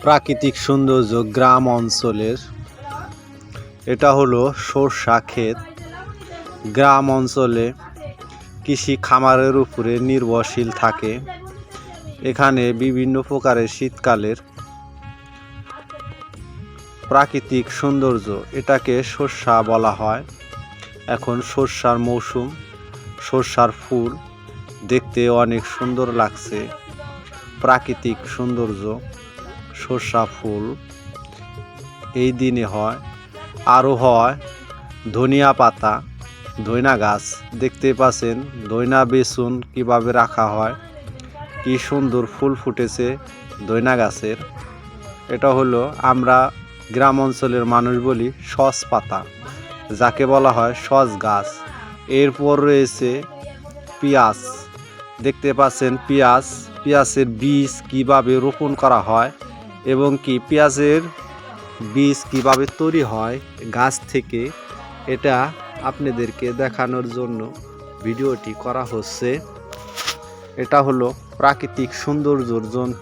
প্রাকৃতিক সৌন্দর্য গ্রাম অঞ্চলের। এটা হলো সরষা ক্ষেত। গ্রাম অঞ্চলে কৃষি খামারের উপরে নির্ভরশীল থাকে। এখানে বিভিন্ন প্রকারের শীতকালের প্রাকৃতিক সৌন্দর্য, এটাকে সরষা বলা হয়। এখন সরষার মৌসুম, সরষার ফুল দেখতে অনেক সুন্দর লাগছে। প্রাকৃতিক সৌন্দর্য সরষা ফুল এই দিনে হয়। আরও হয় ধনিয়া পাতা, ধইনা গাছ দেখতে পাচ্ছেন। ধইনা বেসন কিভাবে রাখা হয়, কি সুন্দর ফুল ফুটেছে ধইনা গাছের। এটা হলো আমরা গ্রাম অঞ্চলের মানুষ বলি সস পাতা, যাকে বলা হয় সস গাছ। এরপর রয়েছে পেঁয়াজ, দেখতে পাচ্ছেন পেঁয়াজের বীজ কিভাবে রোপণ করা হয় এবং কি পেঁয়াজের বীজ কিভাবে তৈরি হয় গাছ থেকে, এটা আপনাদেরকে দেখানোর জন্য ভিডিওটি করা হচ্ছে। এটা হলো প্রাকৃতিক সৌন্দর্যের জন্য।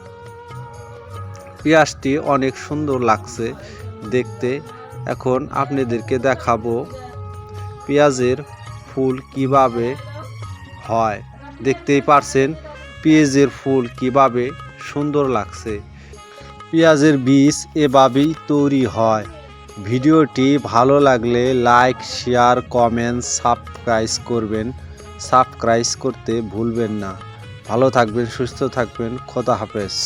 পেঁয়াজটি অনেক সুন্দর লাগছে দেখতে। এখন আপনাদেরকে দেখাবো পেঁয়াজের ফুল কিভাবে হয়। দেখতেই পারছেন পেঁয়াজের ফুল কিভাবে সুন্দর লাগছে। পেঁয়াজের বীজ এভাবেই তৈরি হয়। ভিডিওটি ভালো লাগলে লাইক, শেয়ার, কমেন্ট, সাবস্ক্রাইব করবেন। সাবস্ক্রাইব করতে ভুলবেন না। ভালো থাকবেন, সুস্থ থাকবেন। খোদা হাফেজ।